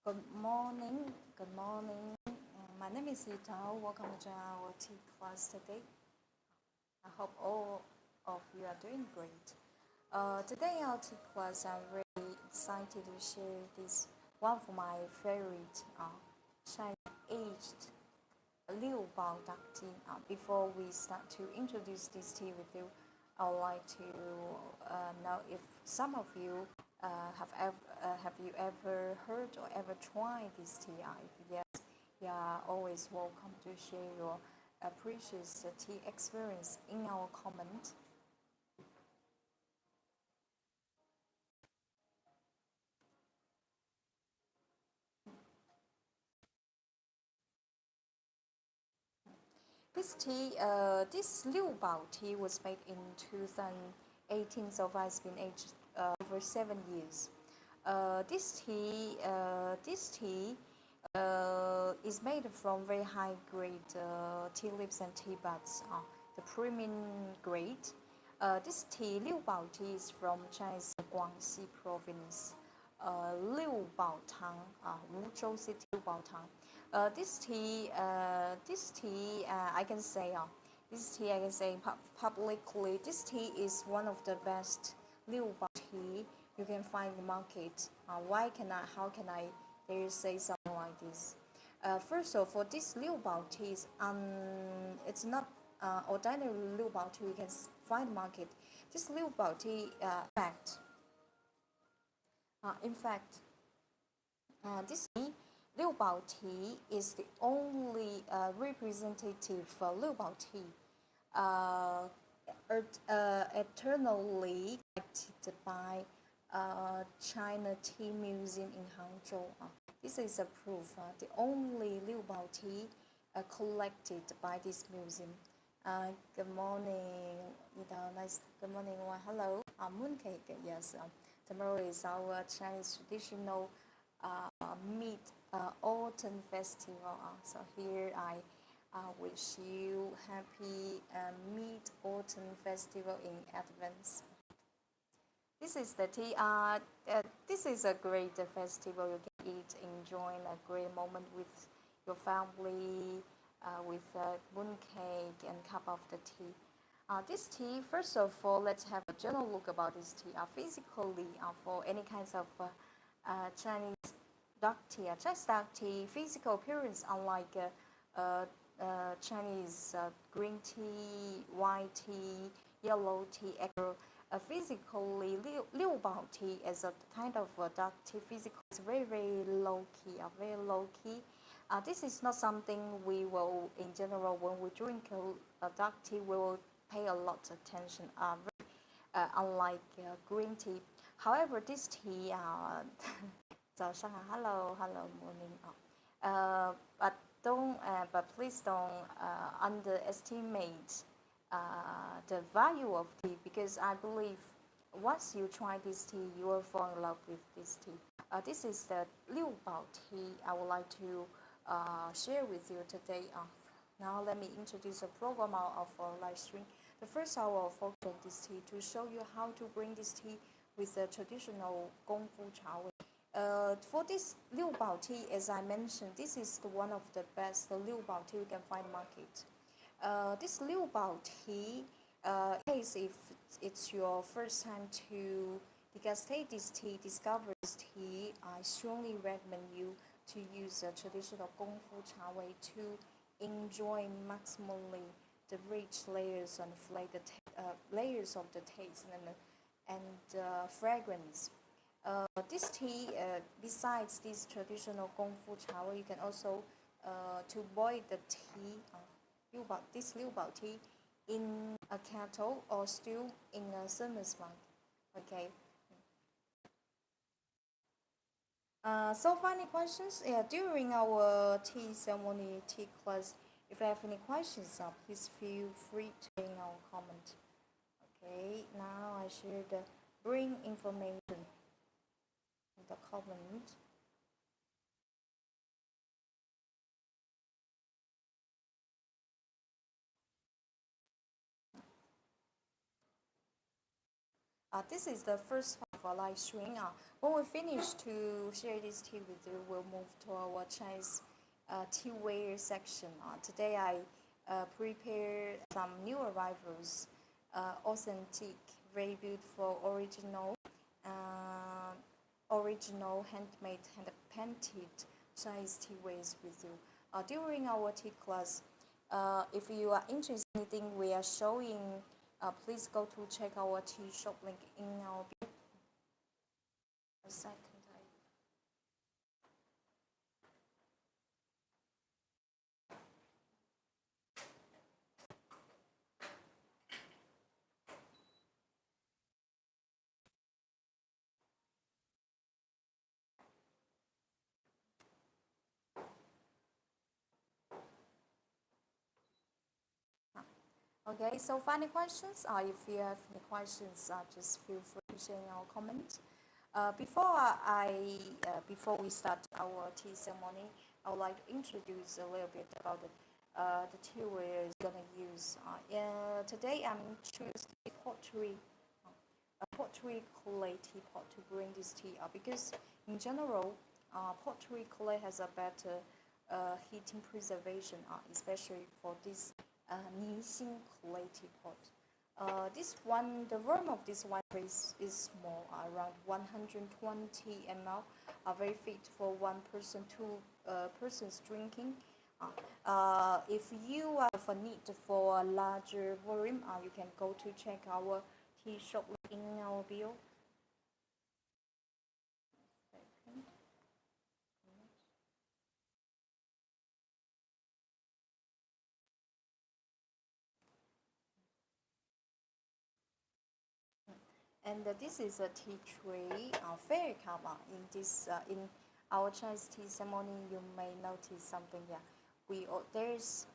Good morning. Good morning. My name is Liubao. Welcome to our tea class today. I hope all of you are doing great. Today our tea class, I'm really excited to share this one of my favorite Chinese-aged Liubao duck tea. Before we start to introduce this tea with you, I would like to know if some of you have you ever heard or ever tried this tea? If yes, you are always welcome to share your precious tea experience in our comment. This Liubao tea was made in 2018, so far it's been aged over 7 years. This tea is made from very high grade tea leaves and tea buds, the premium grade. This tea, Liubao tea, is from China's Guangxi province, Liubao Tang, Wuzhou City, Liubao Tang. I can say, publicly, this tea is one of the best Liubao tea you can find in the market. How can I dare say something like this? First of all, this Liubao tea it's not ordinary Liubao tea you can find in the market. This Liubao tea, in fact, this Liubao tea is the only representative Liubao tea eternally collected by China Tea Museum in Hangzhou. This is a proof. The only Liubao tea collected by this museum. Good morning, nice. Good morning. Well, hello. Mooncake. Yes. Tomorrow is our Chinese traditional Mid Autumn Festival. So here I wish you happy Mid Autumn Festival in advance. This is the tea. This is a great festival. You can eat, enjoying a great moment with your family, with mooncake and cup of the tea. This tea, first of all, let's have a general look about this tea. Physically, for any kinds of Chinese duck tea, Chinese duck tea, physical appearance, unlike Chinese green tea, white tea, yellow tea, physically, Liubao tea is a kind of duck tea. Physical is very, very low key, very low key. This is not something we will, in general, when we drink a duck tea, we will pay a lot of attention. Unlike green tea. However, this tea, hello, morning. But please don't underestimate the value of tea, because I believe once you try this tea, you will fall in love with this tea. This is the Liubao tea I would like to share with you today. Now let me introduce the program of our live stream. The first hour will focus on this tea to show you how to bring this tea with the traditional Gongfu Cha Wei. For this Liubao tea, as I mentioned, this is one of the best Liubao tea you can find in the market. This Liubao tea, in case if it's your first time to degustate this tea, discover this tea, I strongly recommend you to use a traditional Gongfu Cha Wei to enjoy maximally the rich layers and layers of the taste and fragrance. This tea, besides this traditional Gongfu Cha Wei, you can also to boil the tea, this Liubao tea, in a kettle or stew in a thermos mug. Okay. So far, any questions? Yeah, during our tea ceremony, tea class, if you have any questions, please feel free to in our comment. Okay, now I share the bring information in the comment. This is the first live stream. When we finish to share this tea with you, we'll move to our Chinese tea wear section. Today I prepared some new arrivals, authentic, very beautiful, uh, original handmade, hand painted Chinese tea wares with you. During our tea class, if you are interested in anything we are showing, please go to check our tea shop link in our second. Okay, so final questions. If you have any questions, just feel free to share in our comment. Before we start our tea ceremony, I would like to introduce a little bit about the tea we're gonna use. Today I'm choosing pottery clay teapot to bring this tea up because in general, pottery clay has a better heating preservation, especially for this Nixing clay teapot. The volume of this one is small, around 120 ml, very fit for one person, two persons drinking. If you have a need for a larger volume, you can go to check our tea shop in our bio. And this is a tea tray, fair cup. In our Chinese tea ceremony, you may notice something. Yeah, there's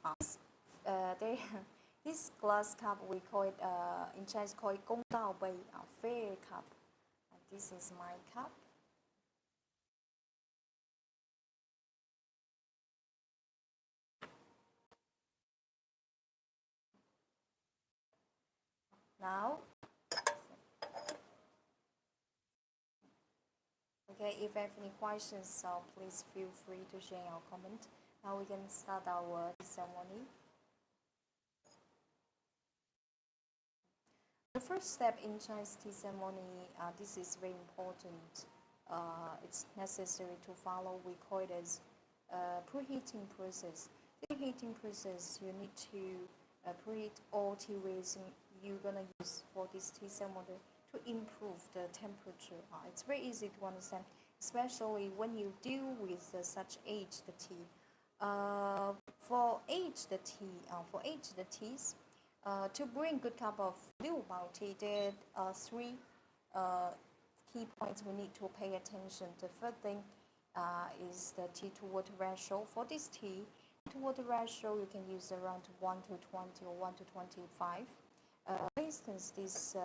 there this glass cup we call it in Chinese call it 公道杯, fair cup. And this is my cup. Now, okay, if you have any questions, so please feel free to share your comment. Now we can start our ceremony. The first step in Chinese tea ceremony, this is very important. It's necessary to follow. We call it as preheating process. The preheating process, you need to preheat all tea ways you're gonna use for this tea ceremony to improve the temperature. It's very easy to understand, especially when you deal with such aged tea. For aged teas, to bring good cup of Liubao tea, there are three uh, key points we need to pay attention. The first thing is the tea to water ratio. For this tea to water ratio, you can use around 1 to 20 or 1 to 25. For instance, this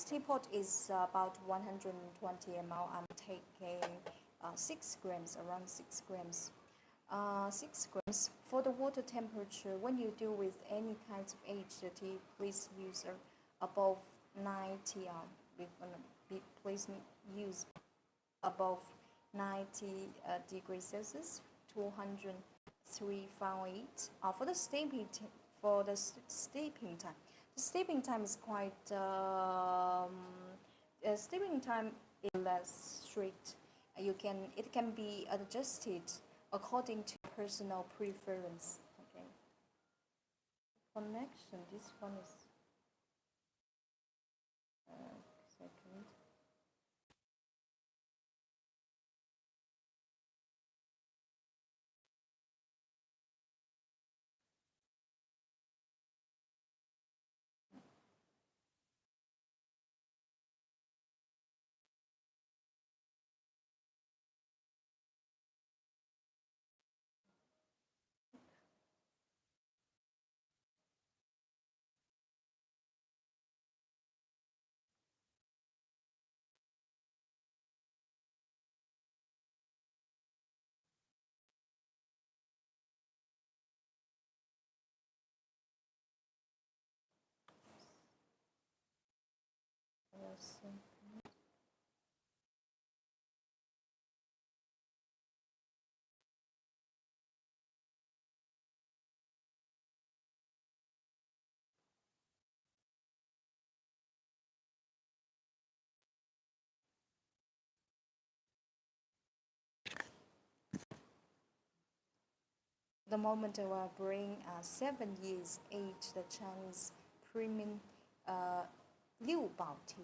teapot is about 120 ml. I'm taking 6 grams, around 6 grams. 6 grams. For the water temperature, when you deal with any kinds of aged tea, please use above 90. Please use above 90 degrees Celsius, 203 Fahrenheit. For the steeping time, the steeping time is quite. Steeping time is less strict. It can be adjusted according to personal preference. Okay. Connection. This one is second. The moment I will bring 7 years age, the Chinese premium uh, Liubao tea.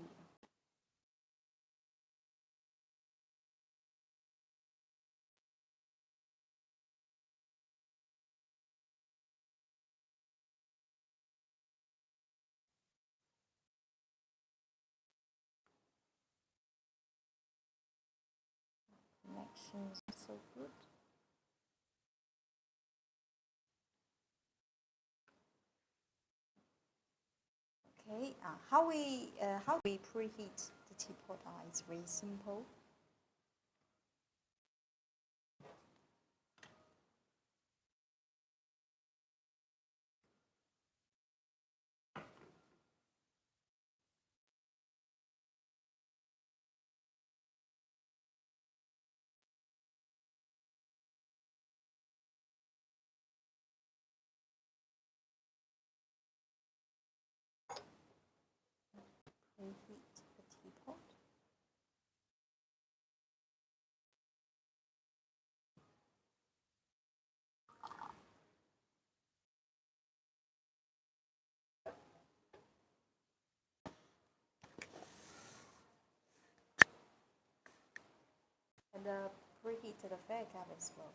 Connections are so good. Okay, how we preheat the teapot? It's very simple. Preheat the teapot. And preheat the fire cap as well.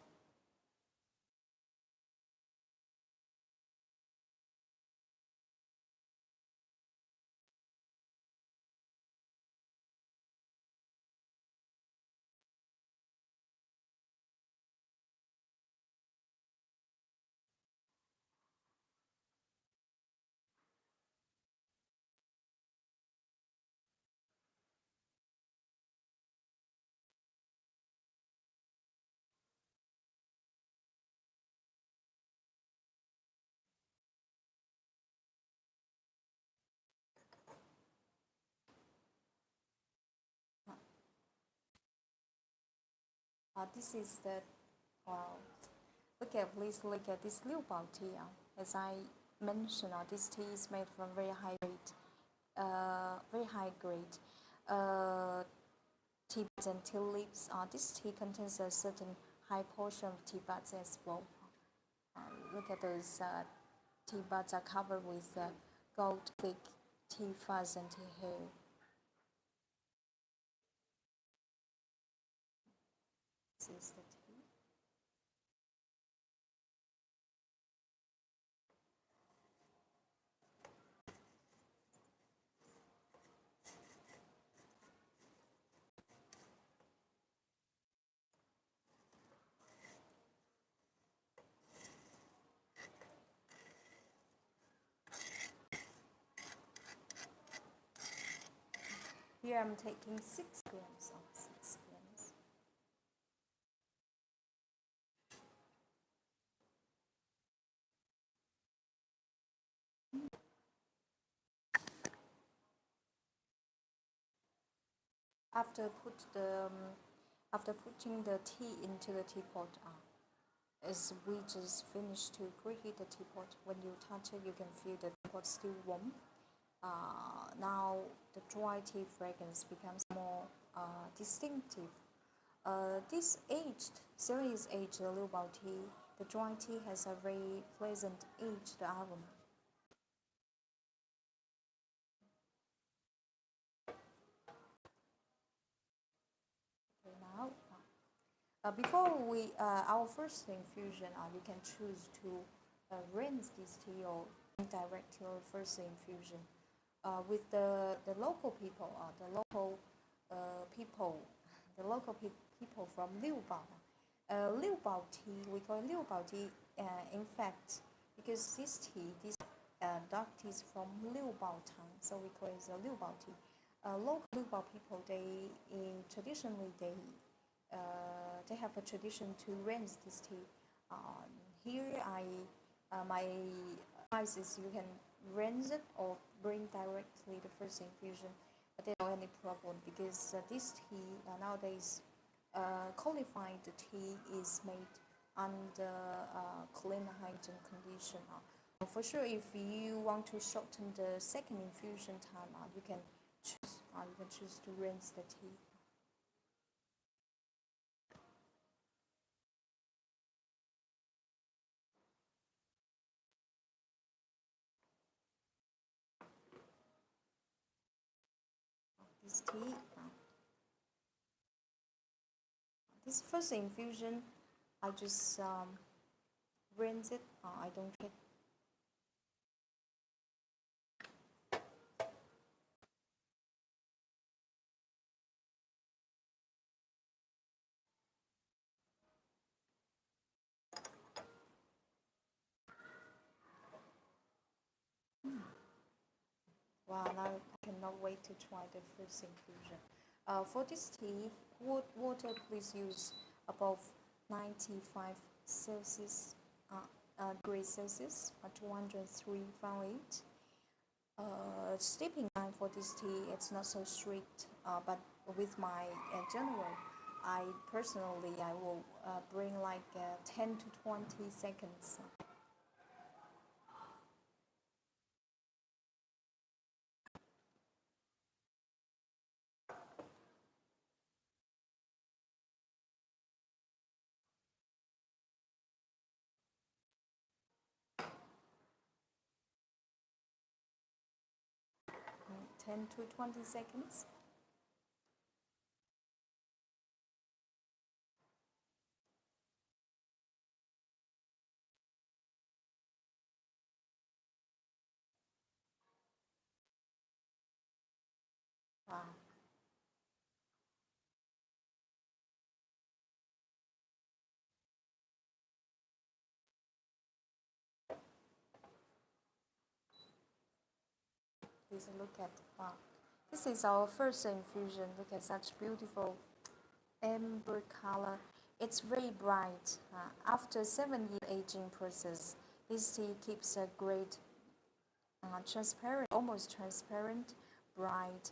This is the wow. Please look at this Liubao tea. As I mentioned, this tea is made from very high grade tea buds and tea leaves. This tea contains a certain high portion of tea buds as well. Look at those tea buds are covered with gold thick tea fuzz and tea hair. This is the tea. Here I'm taking 6 grams of 6 grams. After put the after putting the tea into the teapot, as we just finished to preheat the teapot, when you touch it, you can feel the teapot still warm. Now the dry tea fragrance becomes more distinctive. This aged, series aged Liubao tea, the dry tea has a very pleasant aged aroma. Okay, now before our first infusion, you can choose to rinse this tea or direct your first infusion. With the local people, people, people from Liubao. Liubao tea, we call it Liubao tea, in fact, because this dark tea is from Liubao town, so we call it the Liubao tea. Local Liubao people, traditionally they have a tradition to rinse this tea. Here, my advice is you can rinse it or bring directly the first infusion. There's no any problem because this tea nowadays qualified tea is made under clean hygiene condition. For sure, if you want to shorten the second infusion time, you can choose to rinse the tea. This tea, this first infusion, I just rinse it. I don't treat. Wow, now I cannot wait to try the first infusion. For this tea, water please use above 95 Celsius, degrees Celsius, 203 Fahrenheit. Steeping time for this tea, it's not so strict, but with my general, I personally, I will bring like 10 to 20 seconds. 10 to 20 seconds. Wow. Please look at, wow. This is our first infusion. Look at such beautiful amber color. It's very bright. After 7 year aging process, this tea keeps a great, transparent, almost transparent, bright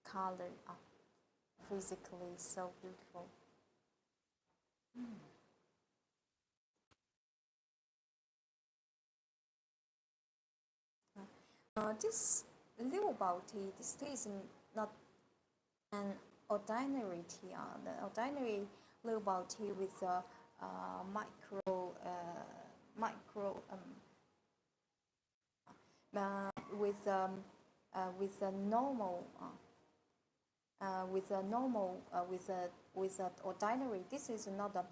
color. Physically so beautiful. This Liubao tea, this tea is not an ordinary tea. The ordinary Liubao tea with a micro uh, with um, with a normal with a normal with a ordinary. This is not a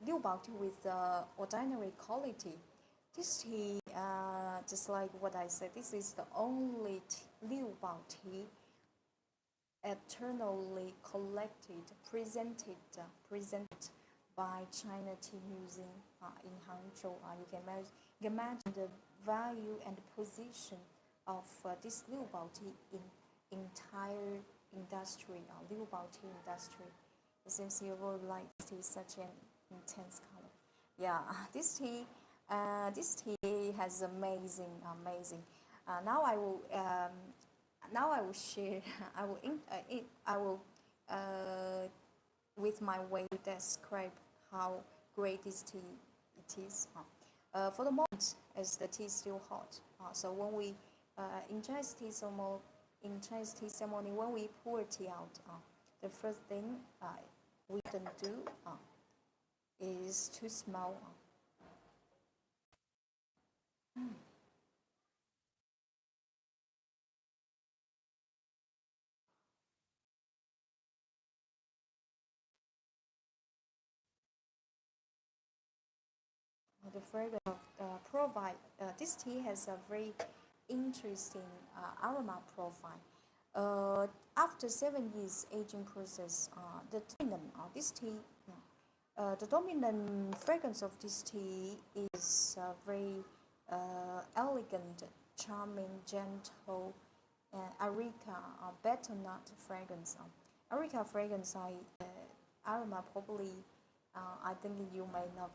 Liu Bao tea with ordinary quality. This tea, just like what I said, this is the only Liu Bao tea eternally collected, presented by China Tea Museum in Hangzhou. You can imagine the value and position of this Liu Bao tea in entire industry, Liu Bao tea industry. It seems you would like tea such an intense color. Yeah, this tea has amazing. Now I will share. I will with my way describe how great this tea it is. For the moment, as the tea is still hot, so when we in Chinese tea ceremony, when we pour tea out, the first thing we can do is to smell. The fragrance of provide this tea has a very interesting aroma profile. After 7 years aging process, the dominant fragrance of this tea is very elegant, charming, gentle, Areca better nut fragrance. Areca fragrance, aroma probably, I think you may not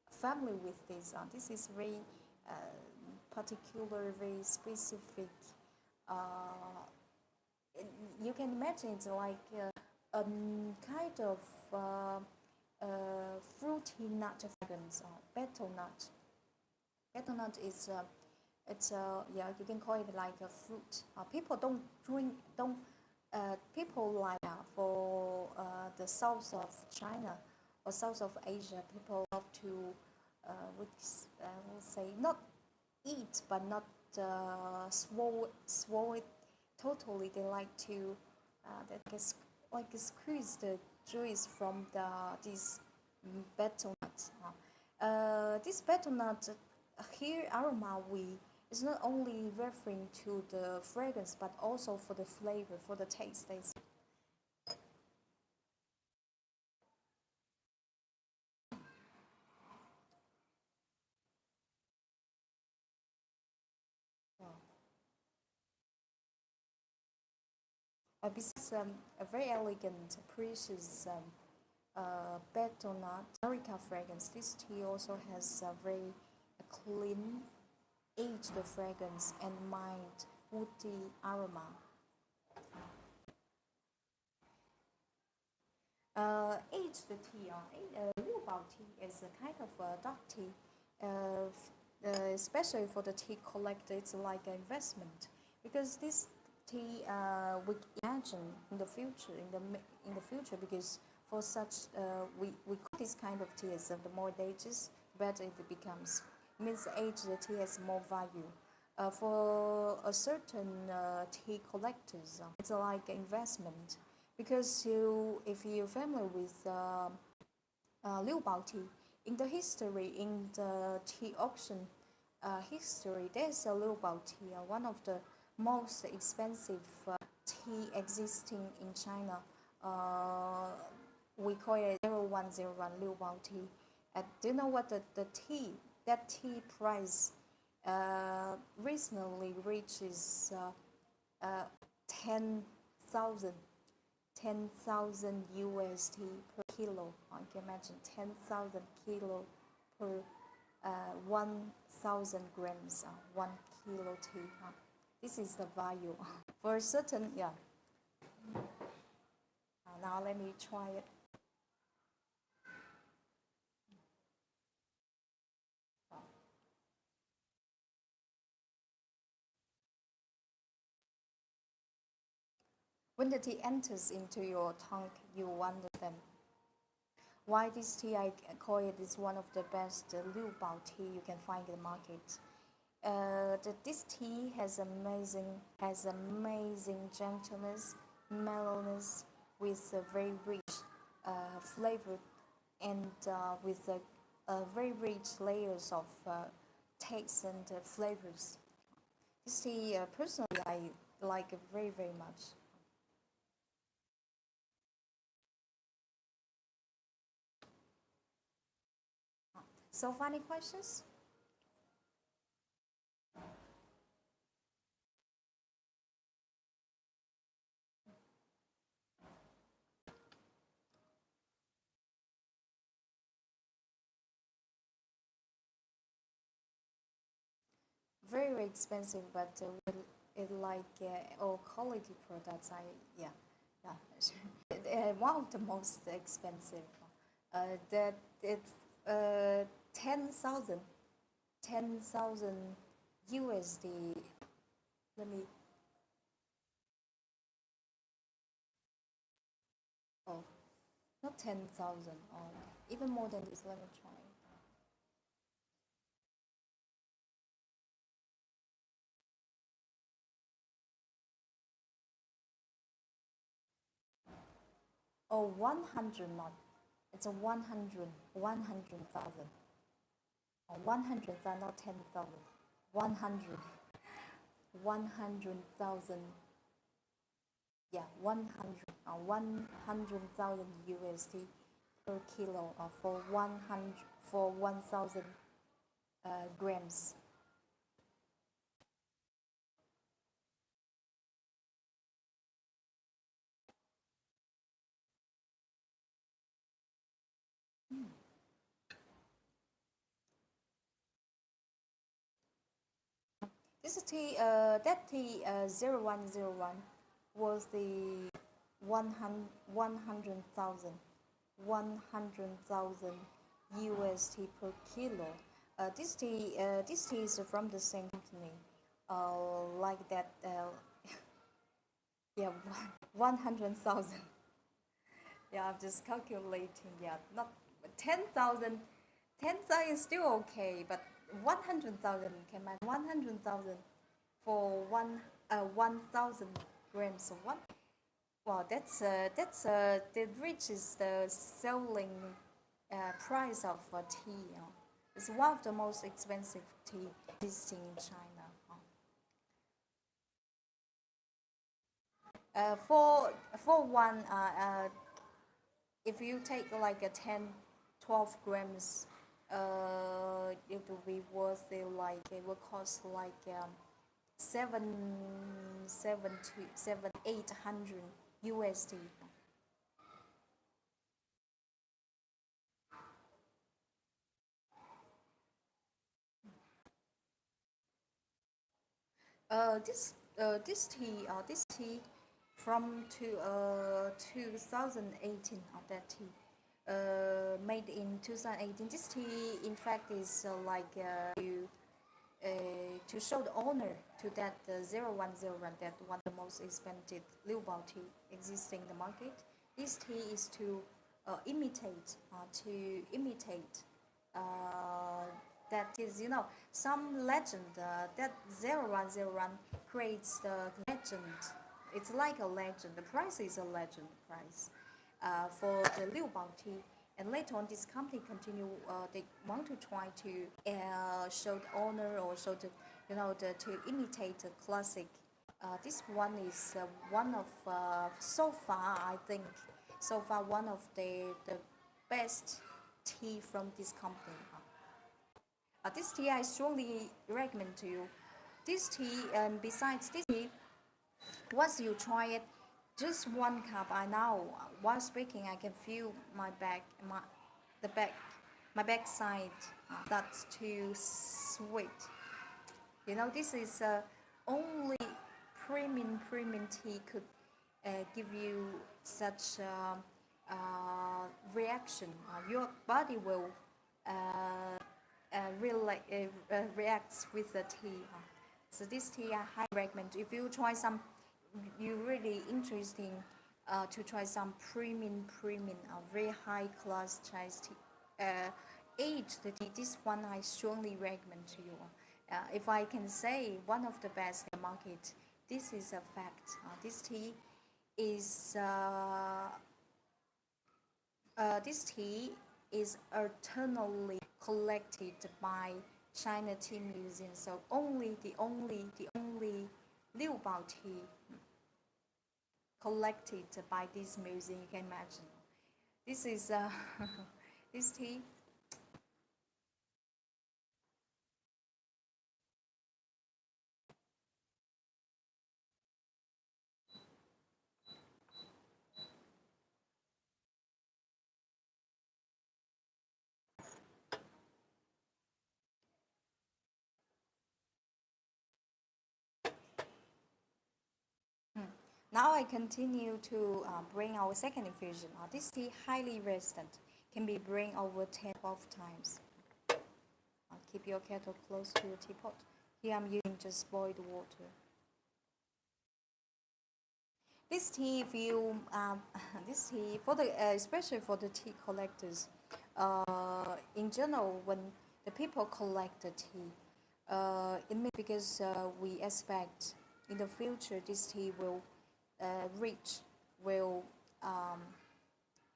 family with this. This is very uh, particular, very specific. Uh, you can imagine it's like a kind of fruity nut fragrance, betel nut. Betel nut is it's yeah, you can call it like a fruit. People don't drink don't people like for the south of China or south of Asia, people love to would will say not eat but not swallow it totally. They like to like squeeze the juice from the this betel nut. This betel nut here aroma we is not only referring to the fragrance but also for the flavor, for the taste. Besides a very elegant, precious betel nut America fragrance, this tea also has a very clean, aged fragrance and mild, woody aroma. Aged tea, Liubao tea is a kind of dark tea, especially for the tea collector. It's like an investment because this tea we imagine in the future, in the future, because for such we call this kind of tea as the more it ages, the better it becomes. It means aged tea has more value. For a certain tea collectors, it's like investment because if you're familiar with Liubao tea, in the history, in the tea auction history, there's a Liubao tea, one of the most expensive tea existing in China. Uh, we call it 0101 Liubao tea. Do you know what the tea, that tea price recently reaches 10,000 10,000 USD per kilo. You can imagine 10,000 kilo per 1,000 grams, 1 kilo tea. This is the value for a certain, yeah. Now let me try it. When the tea enters into your tongue, you understand why this tea I call it is one of the best Liu Bao tea you can find in the market. This tea has amazing gentleness, mellowness, with a very rich flavor and with a very rich layers of tastes and flavors. This tea, personally, I like it very very much. So, funny questions? Very, very expensive, but it like all quality products. Yeah, one of the most expensive. That it's 10,000 USD. Let me, oh, not 10,000, even more than this. Let me try. Oh, 100, not. It's a 100, 100,000. Oh, 100,000, not 10,000. 100, 100,000. Yeah, 100, 100,000 USD per kilo for 100 for 1,000 grams. this tea, that tea 0101 was the 100,000 USD per kilo. This tea is from the same company, like that. Yeah, 100,000. Yeah, I'm just calculating. Yeah, not 10,000. 10,000 is still okay, but 100,000 can imagine 100,000 for 1,000 grams of one. Wow, that's the richest selling price of tea. It's one of the most expensive tea existing in China. For one, if you take like a 10, 12 grams, it will be worth it. Like it will cost like seven, seven to 800 USD. This tea from 2018. That tea made in 2018. This tea, in fact, is uh, to show the honor to that 0101, that one of the most expensive Liubao tea existing in the market. This tea is to imitate uh, that is, some legend that 0101 creates the legend. It's like a legend. The price is a legend price for the Liubao tea. And later on, this company continue. They want to try to show the honor, or show the, to imitate the classic. This one is one of so far, I think, so far one of the best tea from this company. This tea I strongly recommend to you. This tea, and besides this tea, once you try it, just one cup. I now, while speaking, I can feel my back, the back, my backside. That's too sweet. This is only premium tea could give you such reaction. Your body will really reacts with the tea. So this tea I highly recommend. If you try some, you really interesting to try some premium, very high class Chinese tea. Aged tea. This one I strongly recommend to you. If I can say one of the best in the market, this is a fact. This tea is eternally collected by China Tea Museum. So the only Liubao tea collected by this museum. You can imagine. This is this tea. Now I continue to bring our second infusion. This tea highly resistant, can be brewed over 10, 12 times. Keep your kettle close to your teapot. Here I'm using just boiled water. This tea, if you this tea for the especially for the tea collectors, in general, when the people collect the tea, it means because we expect in the future this tea will reach will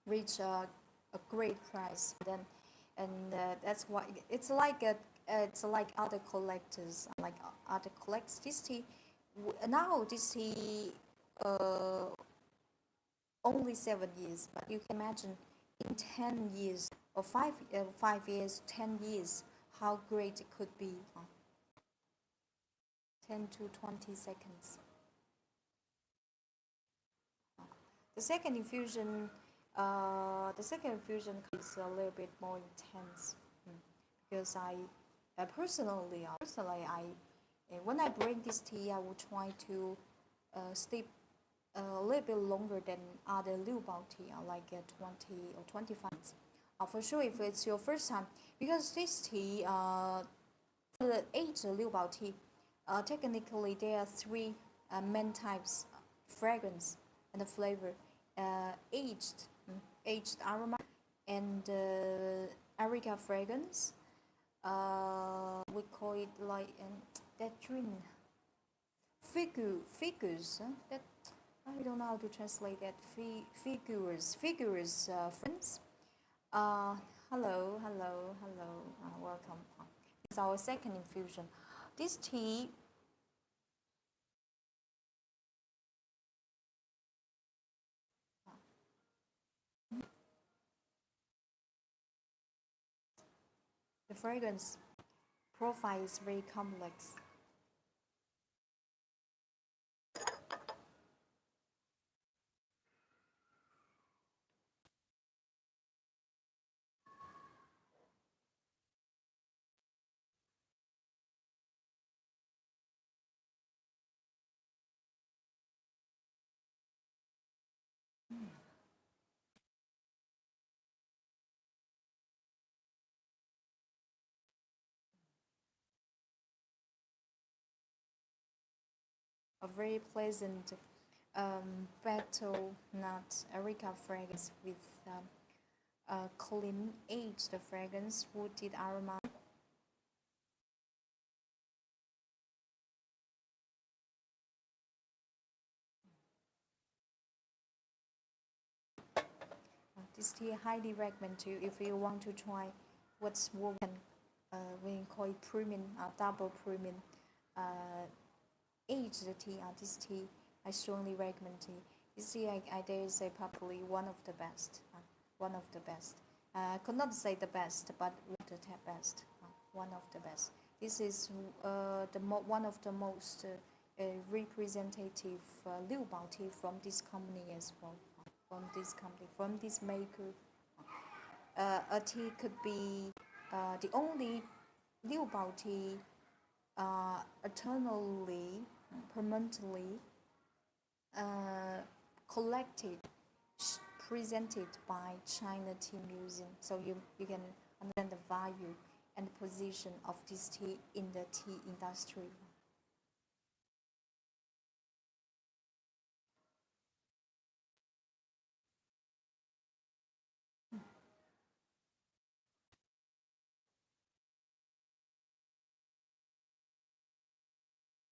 reach a great price. Then, and that's why it's like other collectors, like other collects this tea. Now this tea only 7 years, but you can imagine in 10 years or 5 years, 10 years, how great it could be. 10 to 20 seconds. The second infusion, is a little bit more intense because I personally, And when I drink this tea, I will try to sleep a little bit longer than other Liubao tea, like 20 or 25 minutes. For sure, if it's your first time, because this tea, the aged Liubao tea, technically there are three main types: fragrance and the flavor, aged, aged aroma, and Erica fragrance. We call it like that drink figures. That I don't know how to translate that. Figures. Friends. Uh, hello. Welcome. It's our second infusion. This tea. The fragrance profile is very complex. A very pleasant betel nut Erica fragrance with clean aged fragrance, wooded aroma. This tea I highly recommend to you if you want to try what's woven. We call it premium, double premium aged tea. This tea I strongly recommend tea. This tea I dare say probably one of the best. One of the best. I could not say the best, but one of the best. One of the best. This is one of the most representative Liubao tea from this company as well. From this company, from this maker. A tea could be the only Liubao tea eternally, permanently collected, presented by China Tea Museum. So you can understand the value and the position of this tea in the tea industry.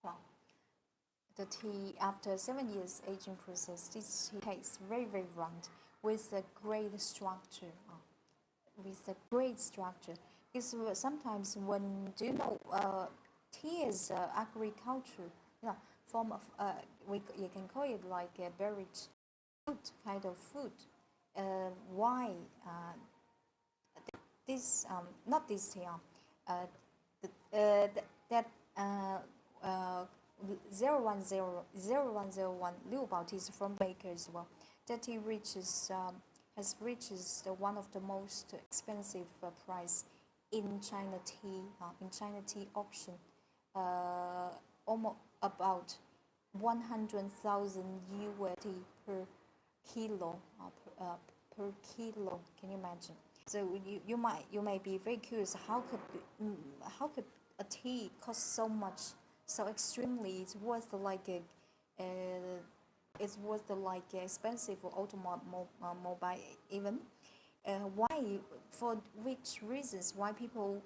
Well, the tea after 7 years aging process, this tea tastes very round with a great structure. With a great structure. Because sometimes when do you know tea is agriculture, you know, form of you can call it like a beverage, food kind of food. Why this not this tea? That uh, 01001 Liubao tea is from Baker as well. That tea reaches has reaches the one of the most expensive price in China tea auction, almost about 100,000 USD per kilo per kilo. Can you imagine? So you may be very curious how could a tea cost so much so extremely? It's worth like a it's worth like expensive for automobile mobile even. Why, for which reasons why people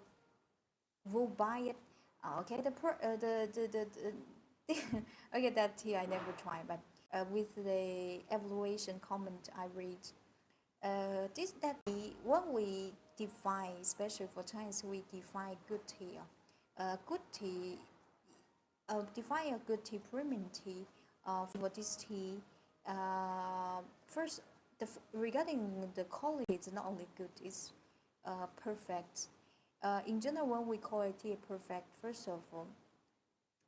will buy it? Okay, the okay, that tea I never tried, but with the evaluation comment I read, this that when we define, especially for Chinese, we define good tea. Good tea, define a good tea, premium tea. For this tea, first, regarding the quality, it's not only good, it's perfect. In general, when we call a tea perfect, first of all,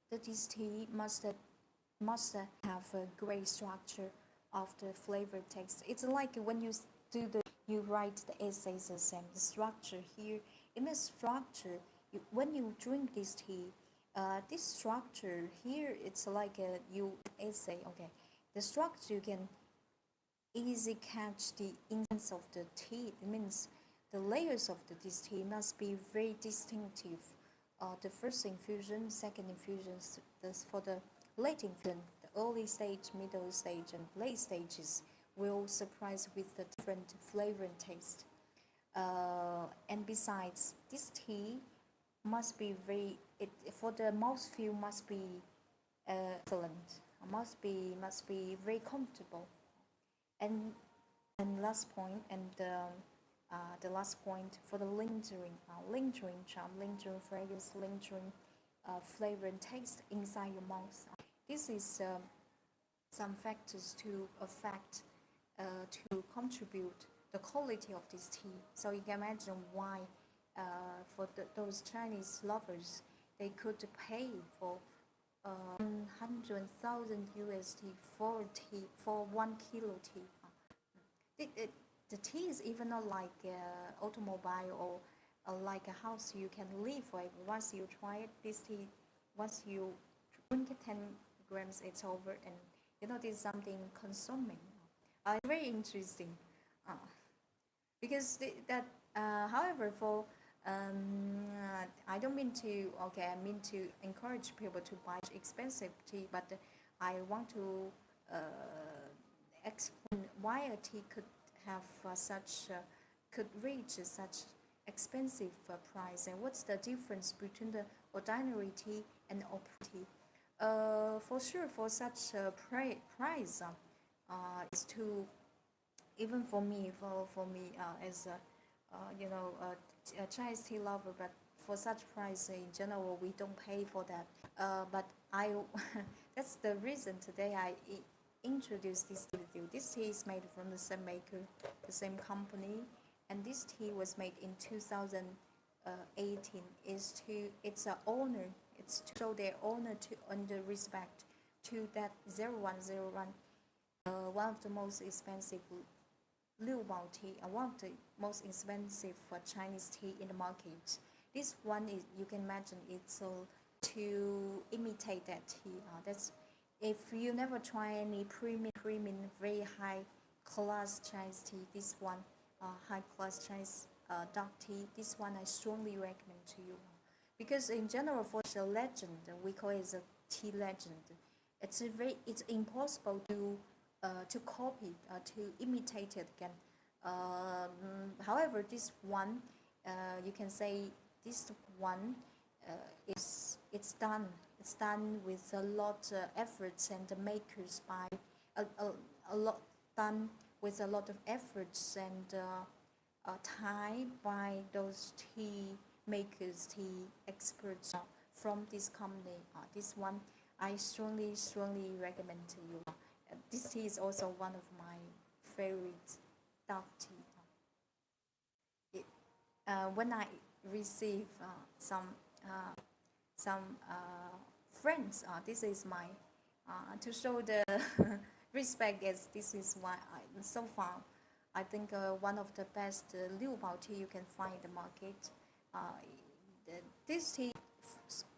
this tea must have a great structure of the flavor text. It's like when you you write the essays the same. The structure here, in the structure, when you drink this tea, This structure here, it's like a you essay. Okay, the structure you can easy catch the instance of the tea. It means the layers of this tea must be very distinctive. The first infusion, second infusion, this for the late infusion, the early stage, middle stage, and late stages will surprise with the different flavor and taste. And besides, this tea must be very it for the mouthfeel must be excellent. Must be very comfortable. And last point, and the last point for the lingering charm, lingering fragrance, lingering flavor and taste inside your mouth. This is some factors to affect to contribute the quality of this tea. So you can imagine why for those Chinese lovers they could pay for 100,000 USD for tea for 1 kilo tea. The tea is even not like automobile or like a house you can live with. Once you try it, this tea, once you drink it 10 grams, it's over, and this is something consuming. Very interesting. Uh, because that however for I don't mean to okay I mean to encourage people to buy expensive tea, but I want to uh, explain why a tea could have could reach such expensive price, and what's the difference between the ordinary tea and opera tea. For sure, for such a price is to even for me, as a Chinese tea lover, but for such price in general, we don't pay for that. But I, that's the reason today introduced this tea with you. This tea is made from the same maker, the same company, and this tea was made in 2018. It's a honor. It's to show their honor to and the respect to that 0101, one of the most expensive Liubao tea, one of the most expensive Chinese tea in the market. This one is, you can imagine, it's to imitate that tea. That's if you never try any premium, very high class Chinese tea. This one, high class Chinese dark tea. This one I strongly recommend to you, because in general for the legend, we call it a tea legend. It's impossible to copy, to imitate it again. However, this one, you can say this one uh, is it's done with a lot efforts and the makers by a lot done with a lot of efforts and time by those tea makers, tea experts from this company. This one I strongly recommend to you. This tea is also one of my favorite dark tea. When I receive uh, some friends, this is my to show the respect. As this is why so far I think one of the best Liubao tea you can find in the market. Uh, this tea,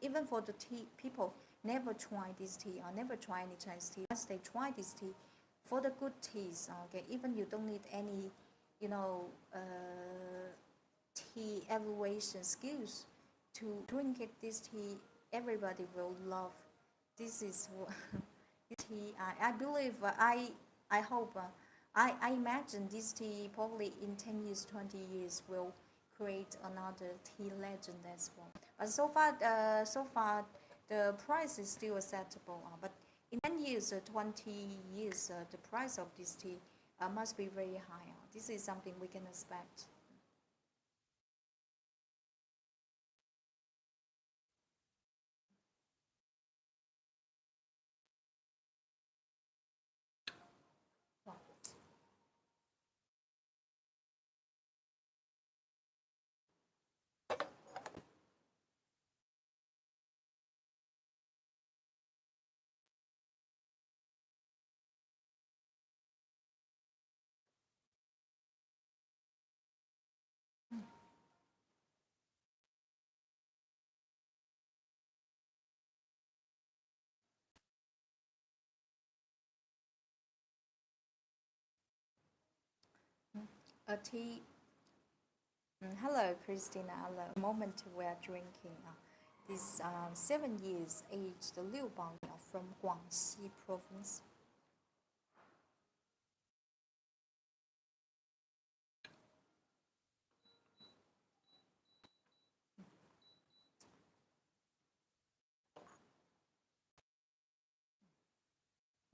even for the tea people never try this tea or never try any Chinese tea. Once they try this tea, for the good teas, okay, even you don't need any, you know, tea evaluation skills to drink it. This tea, everybody will love. This is this tea. I believe. I hope. I imagine this tea probably in 10 years, 20 years will create another tea legend as well. But so far, the price is still acceptable. But in 10 years, 20 years, the price of this tea must be very high. This is something we can expect. A tea. Hello, Christina. Hello. Moment we are drinking this 7 years aged Liubao from Guangxi province.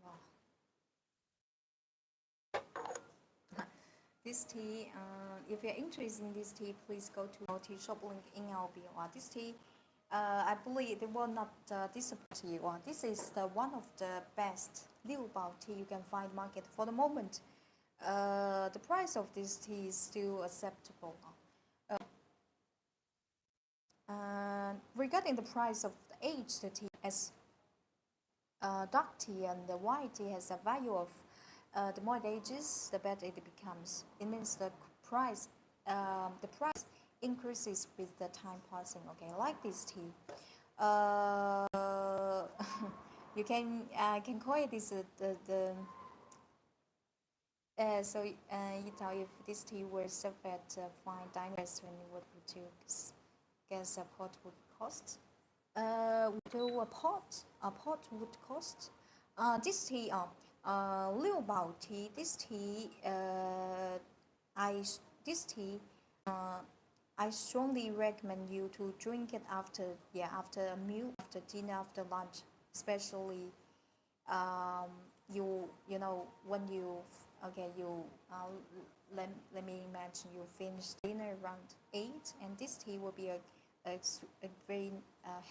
Wow. This tea, if you're interested in this tea, please go to our tea shop link in our bio. This tea, I believe they will not disappoint you. This is the one of the best Liubao tea you can find market for the moment. The price of this tea is still acceptable. Regarding the price of the aged tea, as dark tea and the white tea has a value of the more it ages, the better it becomes. It means the price increases with the time passing. Okay, like this tea. Uh, you can call it this the so you tell if this tea were served at a fine dining restaurant, what would you guess a pot would cost? To a pot would cost. This tea, Liubao tea. I this tea, uh, I strongly recommend you to drink it after a meal, after dinner, after lunch, especially um, you know when you okay you let me imagine you finish dinner around 8 and this tea will be a very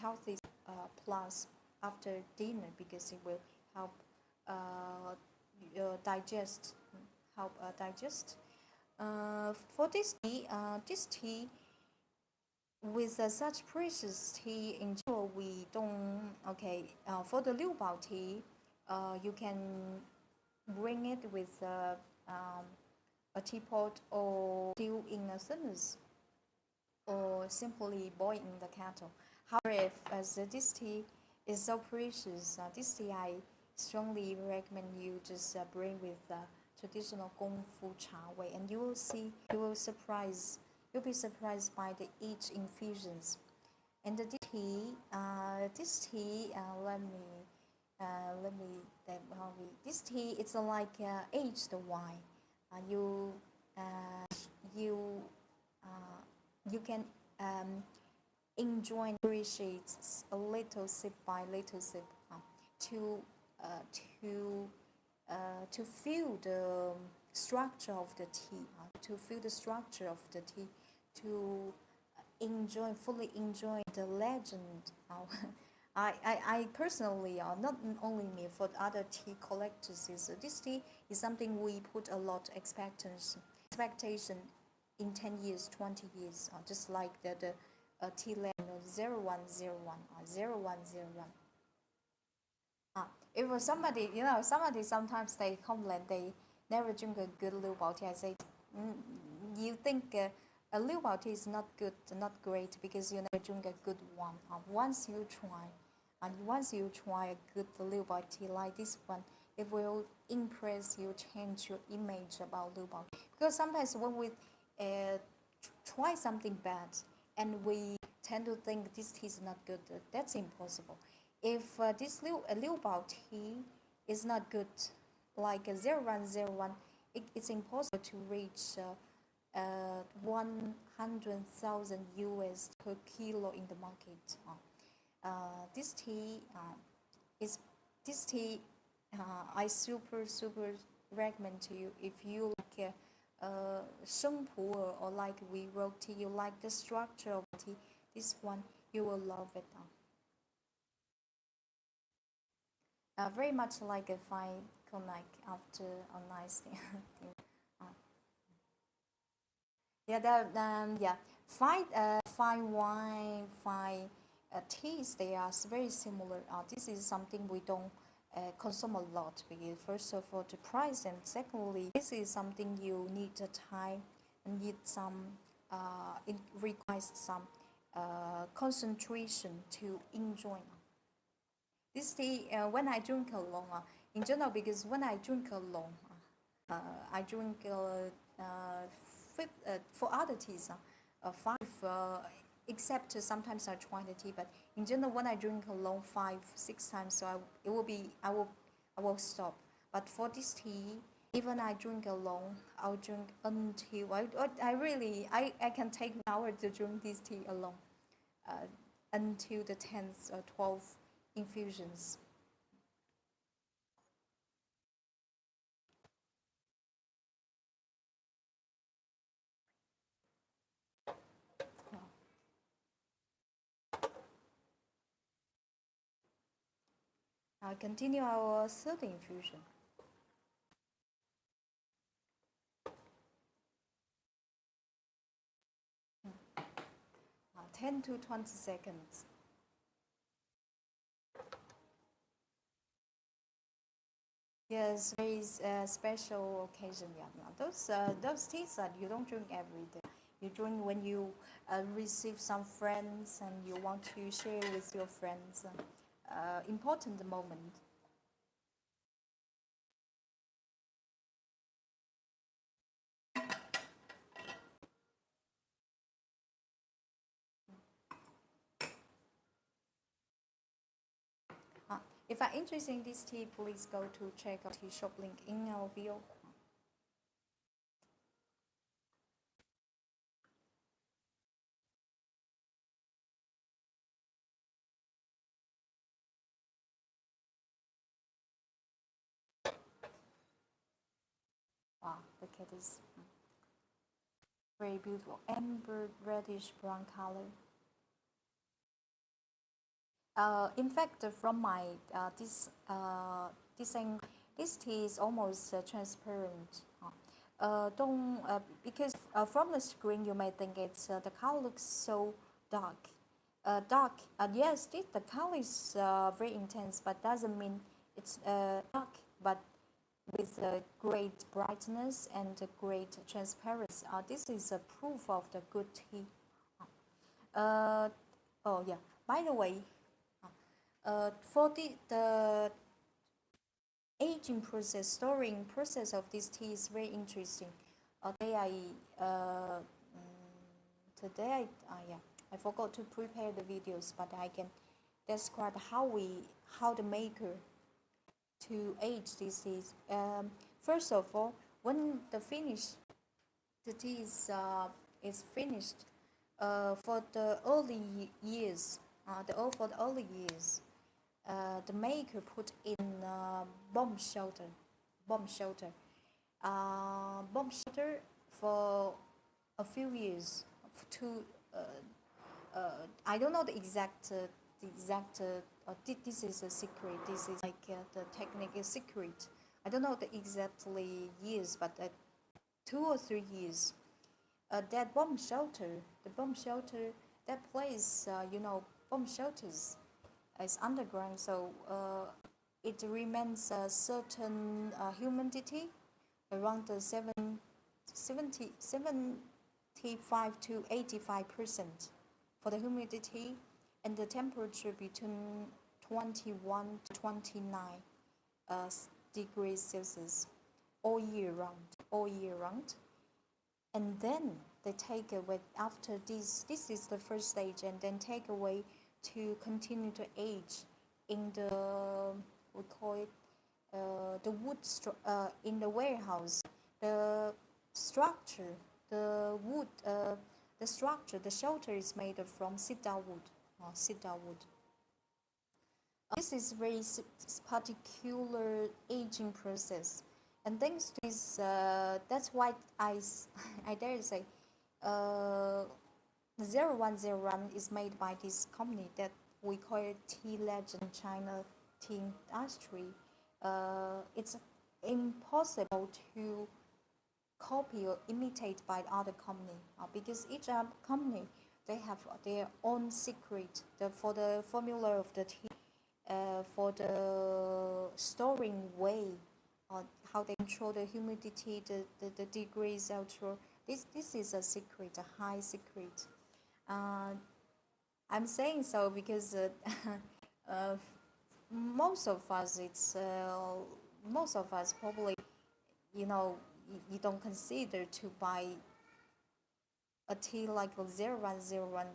healthy plus after dinner because it will help uh, digest help digest for this tea with such precious tea in general, we don't. Okay, for the Liubao tea, you can bring it with a teapot or stew in a thermos or simply boil in the kettle. However, if as this tea is so precious, this tea I strongly recommend you just bring with traditional Gong Fu Cha Wei, and you will see, you'll be surprised by the each infusions. And this tea, let me, this tea, it's like aged wine. You, you, uh, you can um, enjoy and appreciate a little sip by little sip to uh, to to feel the structure of the tea, to feel the structure of the tea, to fully enjoy the legend. I personally, not only me, for other tea collectors, is this tea is something we put a lot expectation in 10 years, 20 years, just like the tea land 0101 or 0101. If somebody, somebody sometimes they complain they never drink a good Liu Bao tea. I say, mm, you think a Liu Bao tea is not good, not great because you never drink a good one. Once you try a good Liu Bao tea like this one, it will impress you, change your image about Liu Bao. Because sometimes when we try something bad and we tend to think this tea is not good, that's impossible. If this Liu Bao tea is not good, like a 0101, it's impossible to reach 100,000 US per kilo in the market. This tea is this tea I super recommend to you if you like sheng pu or like we wrote tea, you like the structure of tea. This one you will love it. Very much like a fine cognac after a nice thing. uh, yeah, fine wine, fine teas. They are very similar. This is something we don't consume a lot because first of all the price and secondly this is something you need the time and need some. It requires some concentration to enjoy. This tea, when I drink alone, in general, because when I drink alone, I drink for other teas, 5. Except sometimes I try the tea, but in general, when I drink alone 5, 6 times, so it will be I will stop. But for this tea, even I drink alone, I'll drink until I really I can take an hour to drink this tea alone, uh, until the 10th or 12th infusions. Yeah. Now continue our third infusion. 10 to 20 seconds. Yes, there is a special occasion. Yeah, no, those teas that you don't drink every day. You drink when you receive some friends and you want to share with your friends. Important moment. Uh, if you're interested in this tea, please go to check out tea shop link in our bio. Wow, look at this. Very beautiful amber reddish brown color. In fact, from my this this tea is almost transparent. Don't because from the screen you may think it's the color looks so dark. Dark. Yes, the color is very intense, but doesn't mean it's dark. But with great brightness and great transparency. This is a proof of the good tea. Uh, oh yeah. By the way, for the aging process, storing process of this tea is very interesting. Today today yeah, I forgot to prepare the videos, but I can describe how the maker to age this tea. First of all, when the tea is finished, for the early years, for the early years, the maker put in bomb shelter, bomb shelter for a few years. To I don't know the exact. This is a secret. This is like the technique is secret. I don't know the exactly years, but 2 or 3 years. That bomb shelter, that place, bomb shelters is underground, so it remains a certain humidity around the 75 to 85% for the humidity, and the temperature between 21 to 29 uh, degrees Celsius all year round. And then they take away after this is the first stage, and then take away to continue to age in the we call it the in the warehouse, the structure, the wood, the structure, the shelter is made from cedar wood. This is very particular aging process, and thanks to this, that's why I dare say, uh, 0101 is made by this company that we call it Tea Legend China Tea Industry. It's impossible to copy or imitate by other company, because each company they have their own secret for the formula of the tea, for the storing way, how they control the humidity, the degrees, etc. This is a secret, a high secret. Uh, I'm saying so because uh, most of us, most of us probably, you know, you don't consider to buy a tea like 0101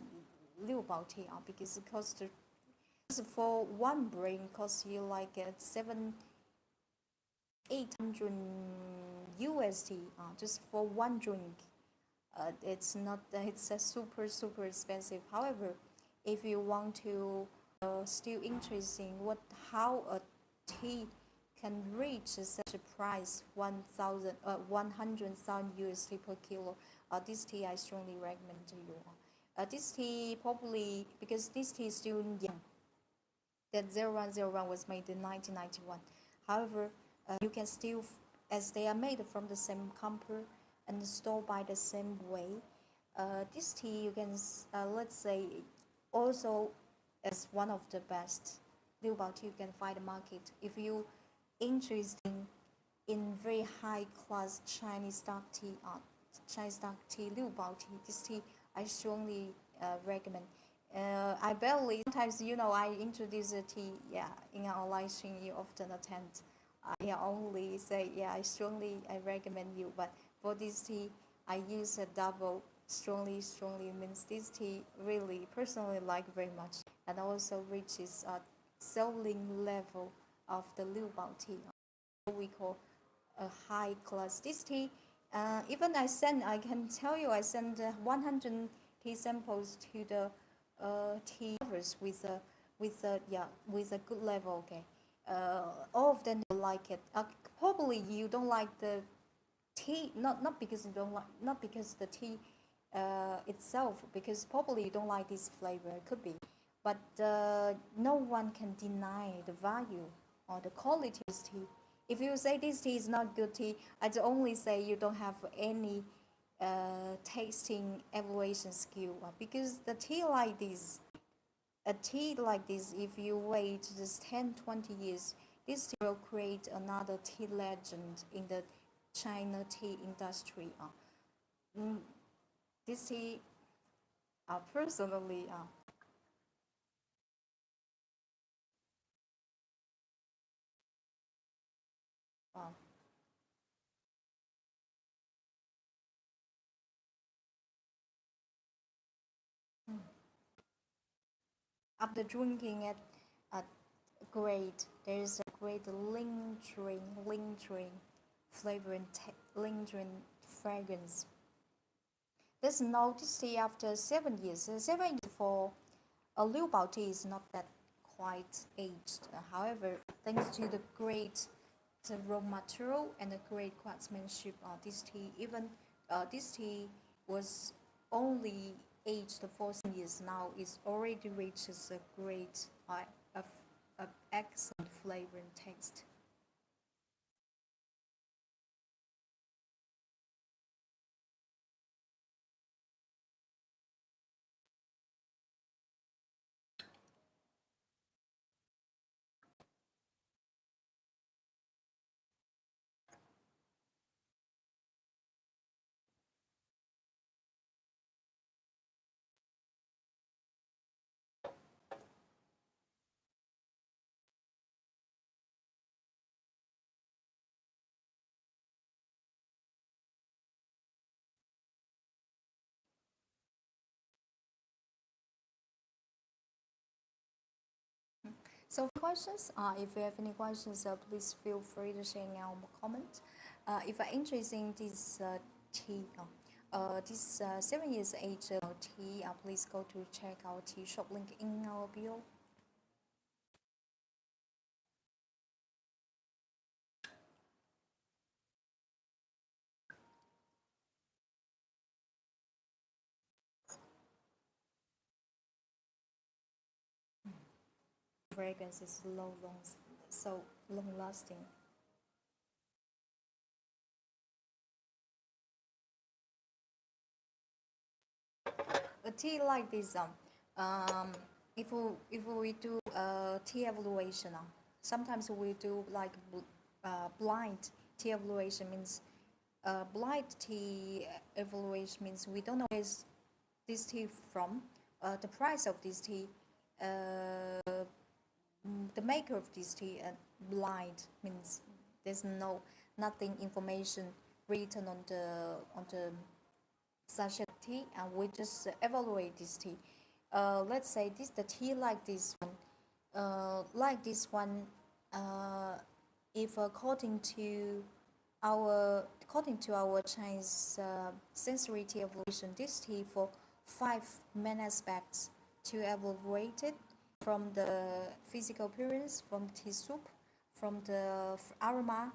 Liubao tea because it costs for one brain costs you like 700-800 USD just for one drink. It's not it's a super expensive. However, if you want to still interesting what how a tea can reach such a price 100,000 USD per kilo, this tea I strongly recommend to you. This tea probably because this tea is still young. That 0101 was made in 1991. However, you can still, as they are made from the same company and stored by the same way, this tea you can, let's say, also as one of the best Liubao tea you can find in the market. If you interested in very high class Chinese dark tea, Liubao tea, this tea I strongly recommend. I barely sometimes I introduce a tea in our live stream you often attend. I only say I recommend you, but for this tea I use a double strongly means this tea really personally like very much and also reaches a selling level of the Liubao tea. We call a high class this tea. Even I can tell you, I sent 100 tea samples to the tea lovers with a good level. Okay, all of them like it. Probably you don't like the tea, not because you don't like, not because the tea itself, because probably you don't like this flavor. It could be, but no one can deny the value or the quality of this tea. If you say this tea is not good tea, I'd only say you don't have any tasting evaluation skill because the tea like this, a tea like this, if you wait just 10-20 years, this tea will create another tea legend in the China tea industry. Mm, this tea, personally, uh, after drinking it, there's a great lingering flavor and lingering fragrance. This noticed tea after 7 years. 7 years for a Liu Bao tea is not that quite aged. However, thanks to the great raw material and the great craftsmanship of this tea, even this tea was only aged for 7 years. Now it already reaches a great, of, of excellent flavor and taste. So for questions, if you have any questions, please feel free to share in our comment. If you're interested in this tea, this 7 years age tea, please go to check our tea shop link in our bio. Fragrance is so long lasting. A tea like this, if we do tea evaluation, sometimes we do like blind tea evaluation means blind tea evaluation means we don't know where this tea from, the price of this tea, the maker of this tea, and blind means there's nothing information written on the such a tea, and we just evaluate this tea. Let's say this the tea like this one, uh, if according to our Chinese sensory tea evolution, this tea for five main aspects to evaluate it, from the physical appearance, from the tea soup, from the aroma,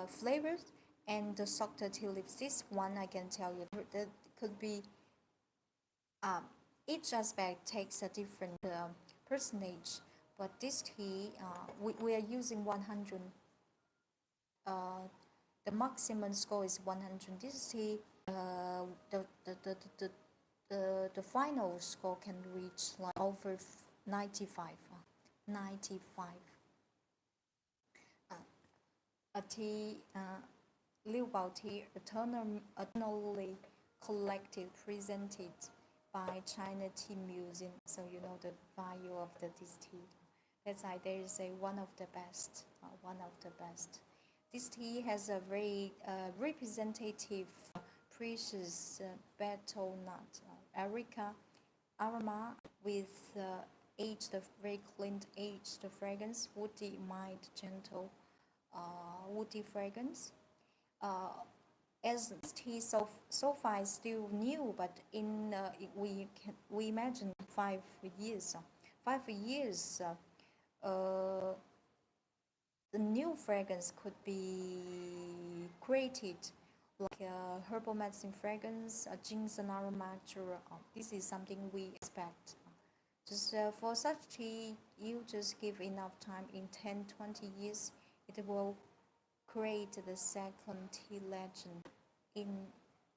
flavors, and the softer tea leaves. This one I can tell you that could be, um, each aspect takes a different percentage, but this tea, we are using 100. Uh, the maximum score is 100. This tea, the, the, the, the, the final score can reach like over 95. 95. Uh, a tea, Liubao tea, eternally collected, presented by China Tea Museum. So you know the value of this tea. That's why there is a one of the best, one of the best. This tea has a very representative, precious betel nut, erica aroma with aged, very clean aged fragrance, woody, mild, gentle, woody fragrance. Uh, as tea so far is still new, but we imagine 5 years, 5 years, the new fragrance could be created, like herbal medicine fragrance, a ginseng aroma. This is something we expect. Just for such tea, you just give enough time. In 10-20 years, it will create the second tea legend in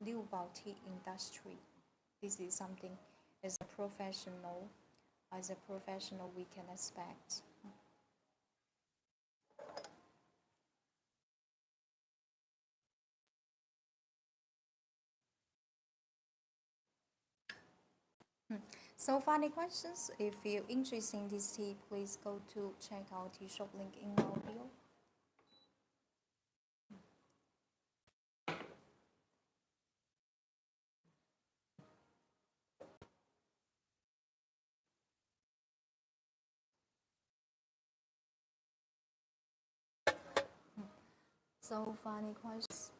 Liubao tea industry. This is something as a professional we can expect. So funny questions. If you're interested in this tea, please go to check our tea shop link in our bio. So funny questions.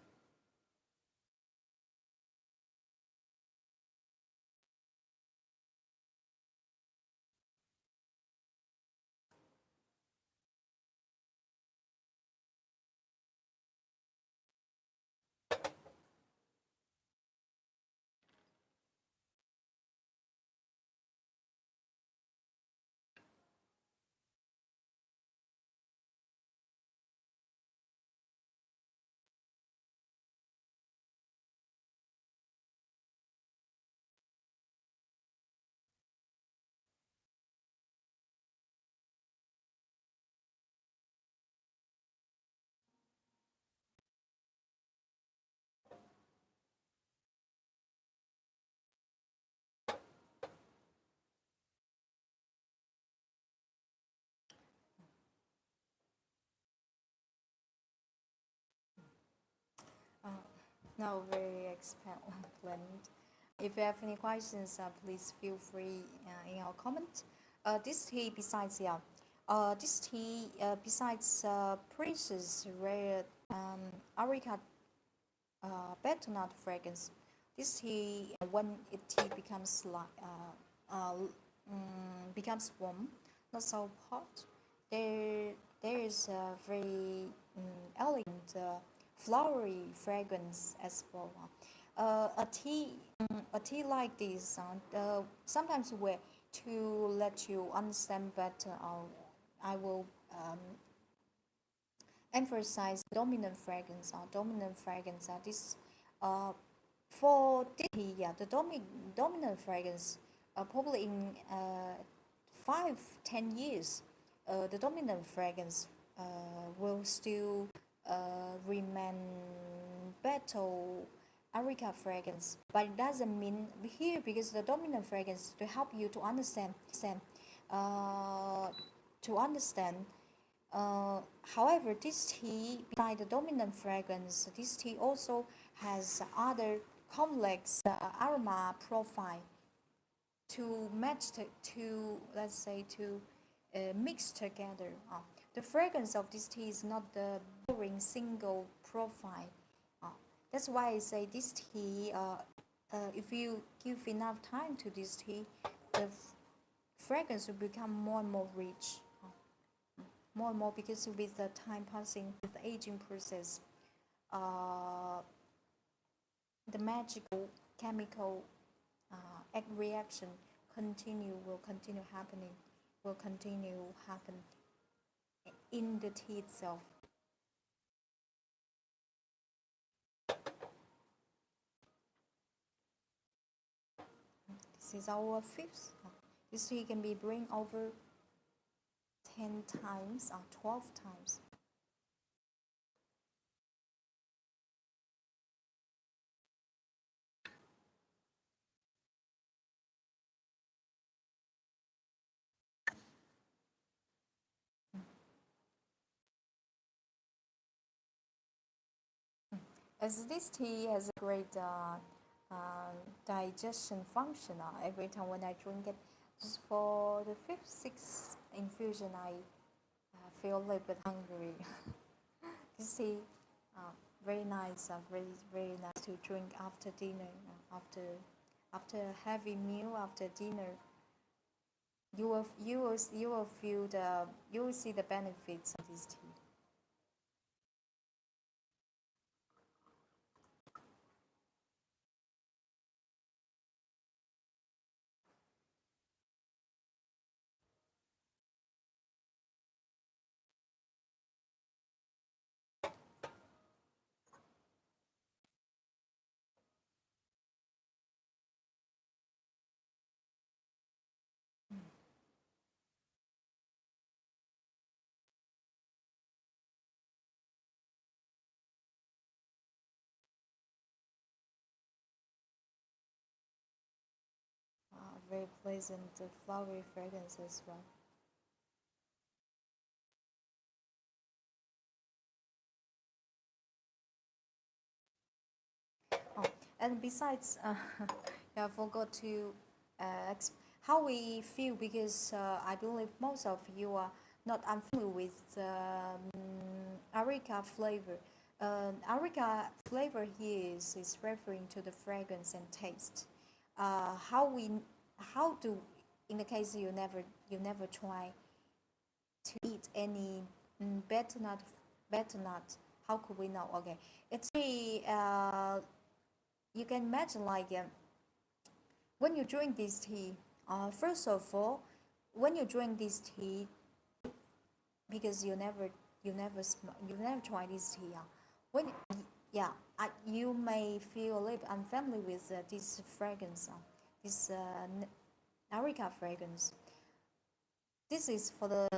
Uh, no, very explained. If you have any questions, please feel free in our comment. This tea besides, yeah, this tea besides precious rare areca betel fragrance. This tea, when tea becomes becomes warm, not so hot, there there is a very elegant flowery fragrance as well. A tea like this, sometimes we to let you understand better. I will emphasize dominant fragrance or dominant fragrance. This uh, for this yeah, the dominant fragrance, probably in 5-10 years, the dominant fragrance will still remain better Areca fragrance, but it doesn't mean here, because the dominant fragrance to help you uh, to understand. However, this tea, beside the dominant fragrance, this tea also has other complex aroma profile to match to, let's say, to mix together. The fragrance of this tea is not the boring single profile. Uh, that's why I say this tea. If you give enough time to this tea, the fragrance will become more and more rich, more and more, because with the time passing, with the aging process, uh, the magical chemical egg reaction will continue happening, will continue happen in the tea itself. This is our fifth. This tea can be brewed over 10 times or 12 times. As this tea has a great digestion function, every time when I drink it, just for the fifth, sixth infusion, I feel a little bit hungry. This tea, very nice, very nice to drink after dinner, after a heavy meal, after dinner. You will feel the you will see the benefits of this tea. Very pleasant, flowery fragrance as well. Oh, and besides, yeah, I forgot to how we feel, because I believe most of you are not unfamiliar with areca flavor. Areca flavor here is referring to the fragrance and taste. How we how do, in the case you never try to eat any better nut, how could we know? Okay, it's really you can imagine, like, when you drink this tea, first of all, when you drink this tea, because you never tried this tea, when yeah, you may feel a little unfamiliar with this fragrance, this areca fragrance. This is for the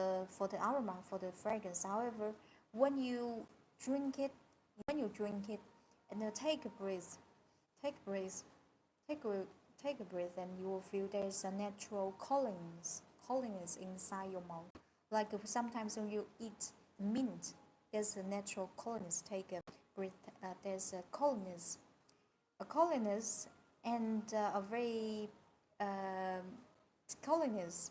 aroma, for the fragrance. However, when you drink it, and take a breath, take a breath, take a take a breath, and you will feel there's a natural calliness inside your mouth. Like sometimes when you eat mint, there's a natural calliness. Take a breath. There's a calliness, and a very calliness